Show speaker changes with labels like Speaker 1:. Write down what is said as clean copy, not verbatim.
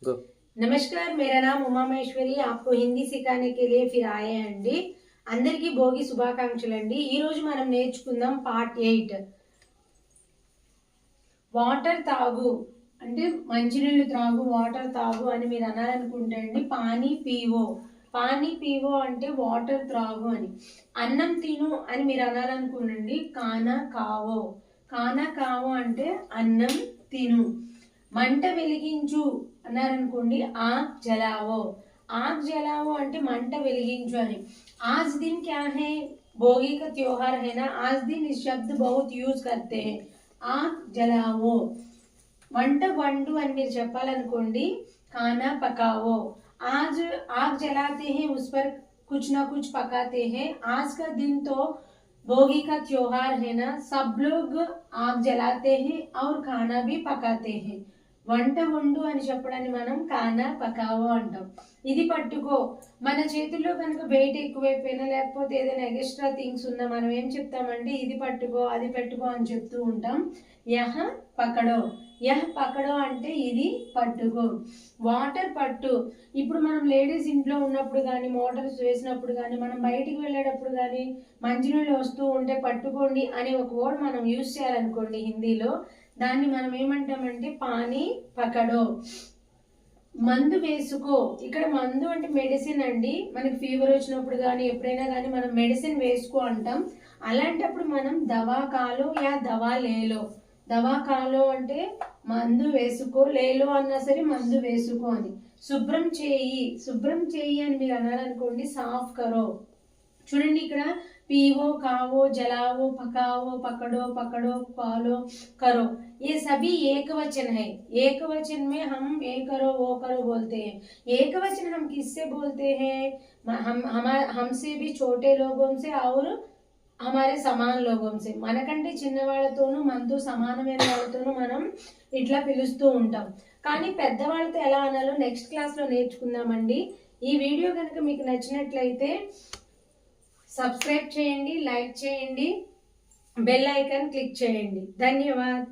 Speaker 1: नमस्कार, मेरा नाम उमा महेश्वरी। आपको हिंदी सिखाने के लिए फिर आए अंडी। అందరికీ భోగి శుభాకాంక్షలండి। ఈ రోజు మనం నేర్చుకుందాం పార్ట్ 8। వాటర్ తాగు అంటే మంచినీళ్ళు త్రాగు, వాటర్ తాగు అని మీరు అనాలనుకుంటే అండి పానీ పీవో, పానీ పీవో అంటే వాటర్ త్రాగు అని। అన్నం తిను అని మీరు అనాలనుకోండి కానా కావో, కానా కావో అంటే అన్నం తిను। మంట వెలిగించు అన్నారనుకోండి ఆగ్ జలావో, आग जलाओ అంటే మంట వెలిగించు అని। आज दिन क्या है, भोगी का त्योहार है ना, आज दिन इस शब्द बहुत यूज करते हैं। आग जलाओ మంట వండు అని మీరు చెప్పాలనుకోండి खाना पकाओ। आज आग जलाते हैं, उस पर कुछ ना कुछ पकाते हैं। आज का दिन तो भोगी का त्योहार है ना, सब लोग आग जलाते हैं और खाना भी पकाते हैं। వంట వండు అని చెప్పడాన్ని మనం కానా పకావో అంటాం। ఇది పట్టుకో, మన చేతుల్లో కనుక వెయిట్ ఎక్కువైపోయినా లేకపోతే ఏదైనా ఎక్స్ట్రా థింగ్స్ ఉన్నా మనం ఏం చెప్తామంటే ఇది పట్టుకో అది పెట్టుకో అని చెప్తూ ఉంటాం। యహ పకడో, యహ పకడో అంటే ఇది పట్టుకో। వాటర్ పట్టు, ఇప్పుడు మనం లేడీస్ ఇంట్లో ఉన్నప్పుడు కానీ మోటార్స్ వేసినప్పుడు కానీ మనం బయటికి వెళ్ళేటప్పుడు కానీ మంచినీళ్ళు వస్తూ ఉంటే పట్టుకోండి అనే ఒక వర్డ్ మనం యూజ్ చేయాలనుకోండి హిందీలో, దాన్ని మనం ఏమంటామంటే పానీ పకడో। మందు వేసుకో, ఇక్కడ మందు అంటే మెడిసిన్ అండి। మనకి ఫీవర్ వచ్చినప్పుడు కానీ ఎప్పుడైనా కానీ మనం మెడిసిన్ వేసుకో అంటాం। అలాంటప్పుడు మనం దవా కాలో యా దవా లేలో, దవా కాలో అంటే మందు వేసుకో, లేలో అన్నా సరే మందు వేసుకో అని। శుభ్రం చేయి, శుభ్రం చేయి అని మీరు అనాలనుకోండి సాఫ్ కరో। చూడండి ఇక్కడ पीवो, खाओ, जलाओ, पकाओ, पकड़ो, पकड़ो, पालो, करो, ये सभी एक वचन है। एक वचन में हम ये करो वो करो बोलते हैं। एक वचन हम किससे बोलते हैं, हमसे भी छोटे लोगों से और हमारे समान लोगों से, మనకంటే చిన్న వాళ్ళతోనూ మనతో సమానమైన వాళ్ళతోనూ మనం ఇట్లా పిలుస్తూ ఉంటాం। కానీ పెద్దవాళ్ళతో ఎలా అనాలో నెక్స్ట్ క్లాస్లో నేర్చుకుందామండి। ఈ వీడియో కనుక మీకు నచ్చినట్లయితే సబ్స్క్రైబ్ చేయండి, లైక్ చేయండి, బెల్ ఐకాన్ క్లిక్ చేయండి। ధన్యవాద్।